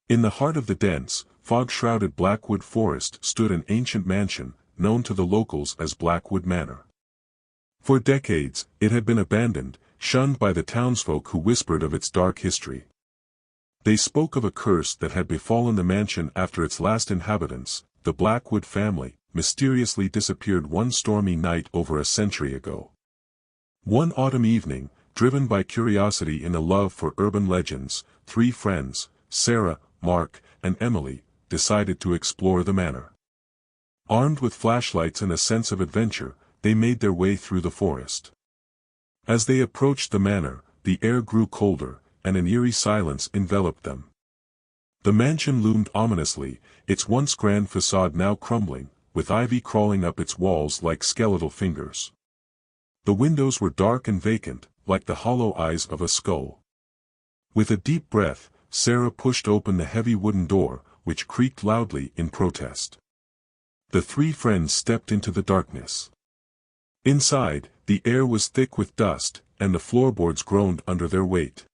In the heart of the dense, fog-shrouded Blackwood forest stood an ancient mansion, known to the locals as Blackwood Manor. For decades, it had been abandoned, shunned by the townsfolk who whispered of its dark history. They spoke of a curse that had befallen the mansion after its last inhabitants, the Blackwood family, mysteriously disappeared one stormy night over a century ago. One autumn evening, driven by curiosity and a love for urban legends, three friends, Sarah, Mark, and Emily, decided to explore the manor. Armed with flashlights and a sense of adventure, they made their way through the forest. As they approached the manor, the air grew colder, and an eerie silence enveloped them. The mansion loomed ominously, its once grand facade now crumbling, with ivy crawling up its walls like skeletal fingers. The windows were dark and vacant, like the hollow eyes of a skull. With a deep breath, Sarah pushed open the heavy wooden door, which creaked loudly in protest. The three friends stepped into the darkness. Inside, the air was thick with dust, and the floorboards groaned under their weight.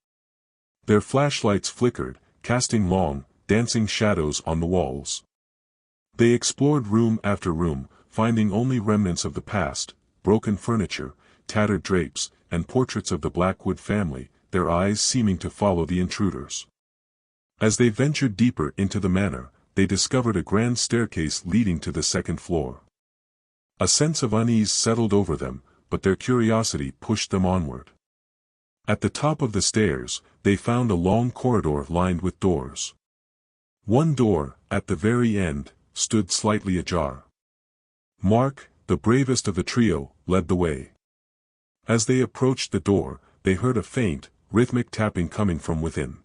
Their flashlights flickered, casting long, dancing shadows on the walls. They explored room after room, finding only remnants of the past, broken furniture, tattered drapes, and portraits of the Blackwood family, their eyes seeming to follow the intruders. As they ventured deeper into the manor, they discovered a grand staircase leading to the second floor. A sense of unease settled over them, but their curiosity pushed them onward. At the top of the stairs, they found a long corridor lined with doors. One door, at the very end, stood slightly ajar. Mark, the bravest of the trio, led the way. As they approached the door, they heard a faint, rhythmic tapping coming from within.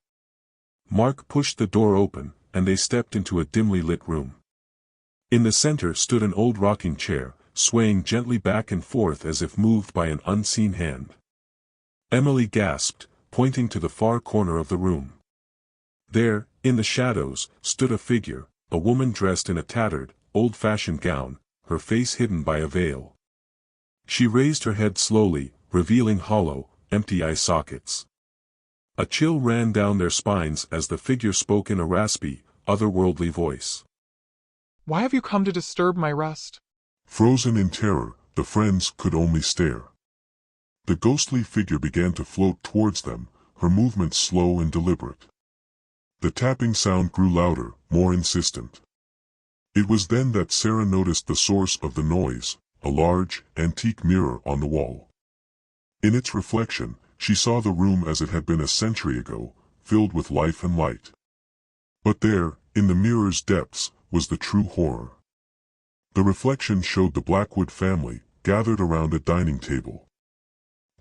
Mark pushed the door open, and they stepped into a dimly lit room. In the center stood an old rocking chair, swaying gently back and forth as if moved by an unseen hand. Emily gasped, pointing to the far corner of the room. There, in the shadows, stood a figure, a woman dressed in a tattered, old-fashioned gown, her face hidden by a veil. She raised her head slowly, revealing hollow, empty eye sockets. A chill ran down their spines as the figure spoke in a raspy, otherworldly voice. "Why have you come to disturb my rest?" Frozen in terror, the friends could only stare. The ghostly figure began to float towards them, her movements slow and deliberate. The tapping sound grew louder, more insistent. It was then that Sarah noticed the source of the noise, a large, antique mirror on the wall. In its reflection, she saw the room as it had been a century ago, filled with life and light. But there, in the mirror's depths, was the true horror. The reflection showed the Blackwood family, gathered around a dining table.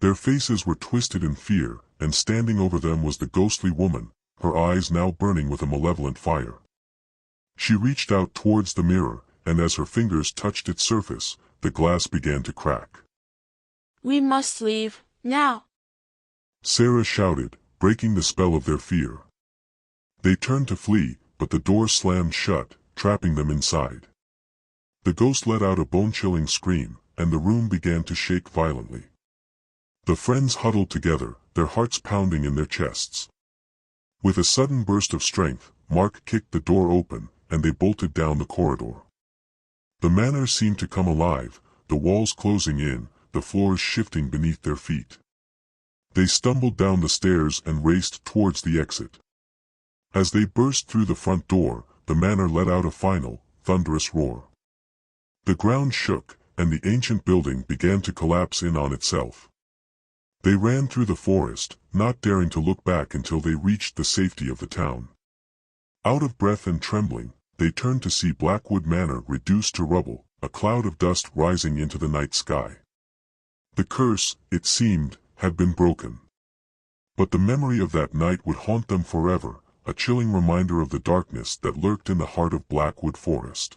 Their faces were twisted in fear, and standing over them was the ghostly woman, her eyes now burning with a malevolent fire. She reached out towards the mirror, and as her fingers touched its surface, the glass began to crack. "We must leave, now," Sarah shouted, breaking the spell of their fear. They turned to flee, but the door slammed shut, trapping them inside. The ghost let out a bone-chilling scream, and the room began to shake violently. The friends huddled together, their hearts pounding in their chests. With a sudden burst of strength, Mark kicked the door open, and they bolted down the corridor. The manor seemed to come alive, the walls closing in, the floors shifting beneath their feet. They stumbled down the stairs and raced towards the exit. As they burst through the front door, the manor let out a final, thunderous roar. The ground shook, and the ancient building began to collapse in on itself. They ran through the forest, not daring to look back until they reached the safety of the town. Out of breath and trembling, they turned to see Blackwood Manor reduced to rubble, a cloud of dust rising into the night sky. The curse, it seemed, had been broken. But the memory of that night would haunt them forever, a chilling reminder of the darkness that lurked in the heart of Blackwood Forest.